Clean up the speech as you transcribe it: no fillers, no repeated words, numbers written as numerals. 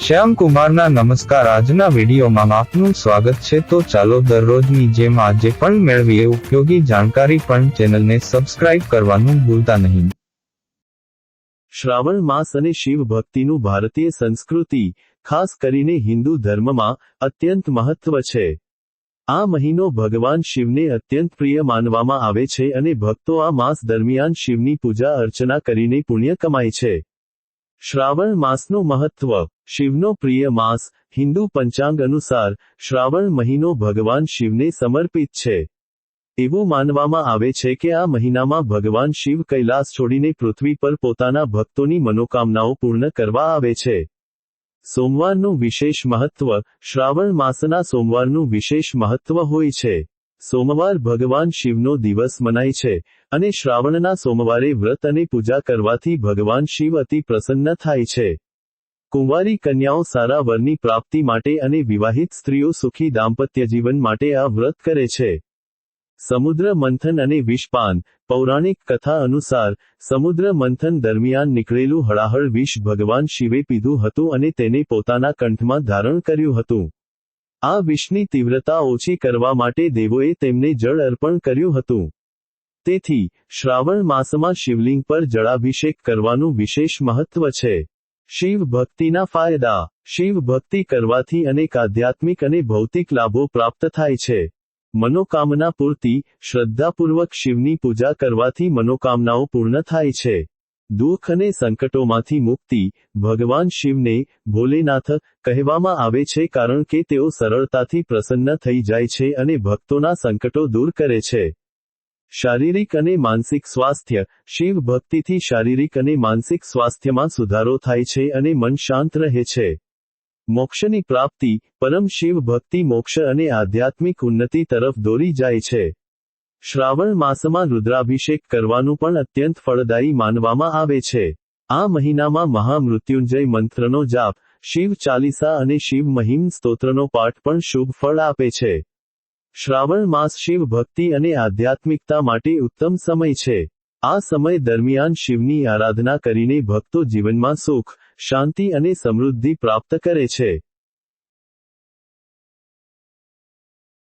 શ્યામ કુમારના નમસ્કાર। આજના વિડીયોમાં આપનું સ્વાગત છે। તો ચાલો દરરોજની જેમ આજે પણ મેળવીએ ઉપયોગી જાણકારી, પણ ચેનલને સબસ્ક્રાઇબ કરવાનું ભૂલતા નહીં। શ્રાવણ માસ અને શિવ ભક્તિનું ભારતીય સંસ્કૃતિ, ખાસ કરીને હિન્દુ ધર્મમાં અત્યંત મહત્વ છે। આ મહિનો ભગવાન શિવને અત્યંત પ્રિય માનવામાં આવે છે અને ભક્તો આ માસ દરમિયાન શિવની પૂજા અર્ચના કરીને પુણ્ય કમાય છે। શ્રાવણ માસનું મહત્વ। શિવનો પ્રિય માસ। હિન્દુ પંચાંગ અનુસાર શ્રાવણ મહિનો ભગવાન શિવને સમર્પિત છે। એવું માનવામાં આવે છે કે આ મહિનામાં ભગવાન શિવ કૈલાસ છોડીને પૃથ્વી પર પોતાના ભક્તોની મનોકામનાઓ પૂર્ણ કરવા આવે છે। સોમવારનું વિશેષ મહત્વ। શ્રાવણ માસના સોમવારનું વિશેષ મહત્વ હોય છે। સોમવાર ભગવાન શિવનો દિવસ મનાય છે અને શ્રાવણના સોમવારે વ્રત અને પૂજા કરવાથી ભગવાન શિવ અતિ પ્રસન્ન થાય છે। કુંવારી કન્યાઓ સારા વરની પ્રાપ્તિ માટે અને વિવાહિત સ્ત્રીઓ સુખી દાંપત્યજીવન માટે આ વ્રત કરે છે। સમુદ્ર મંથન અને વિષપાન। પૌરાણિક કથા અનુસાર સમુદ્ર મંથન દરમિયાન નીકળેલું હળાહળ વિષ ભગવાન શિવે પીધું હતું અને તેને પોતાના કંઠમાં ધારણ કર્યું હતું। આ વિષની તીવ્રતા ઓછી કરવા માટે દેવોએ તેમને જળ અર્પણ કર્યું હતું। તેથી શ્રાવણ માસમાં શિવલિંગ પર જળાભિષેક કરવાનું વિશેષ મહત્વ છે। શિવ ભક્તિના ફાયદા। શિવ ભક્તિ કરવાથી અનેક આધ્યાત્મિક અને ભૌતિક લાભો પ્રાપ્ત થાય છે। મનોકામના પૂર્તિ। શ્રદ્ધાપૂર્વક શિવની પૂજા કરવાથી મનોકામનાઓ પૂર્ણ થાય છે। દુઃખ અને સંકટોમાંથી મુક્તિ। ભગવાન શિવને ભોલેનાથ કહેવામાં આવે છે કારણ કે તેઓ સરળતાથી પ્રસન્ન થઈ જાય છે અને ભક્તોના સંકટો દૂર કરે છે। શારીરિક અને માનસિક સ્વાસ્થ્ય। શિવ ભક્તિથી શારીરિક અને માનસિક સ્વાસ્થ્યમાં સુધારો થાય છે અને મન શાંત રહે છે। મોક્ષની પ્રાપ્તિ। પરમ શિવ ભક્તિ મોક્ષ અને આધ્યાત્મિક ઉન્નતિ તરફ દોરી જાય છે। શ્રાવણ માસમાં રુદ્રાભિષેક કરવાનું પણ અત્યંત ફળદાયી માનવામાં આવે છે। આ મહિનામાં મહામૃત્યુંજય મંત્રનો જાપ, શિવ ચાલીસા અને શિવ મહિમ સ્તોત્રનો પાઠ પણ શુભ ફળ આપે છે। શ્રાવણ માસ શિવ ભક્તિ અને આધ્યાત્મિકતા માટે ઉત્તમ સમય છે। આ સમય દરમિયાન શિવની આરાધના કરીને ભક્તો જીવનમાં સુખ, શાંતિ અને સમૃદ્ધિ પ્રાપ્ત કરે છે।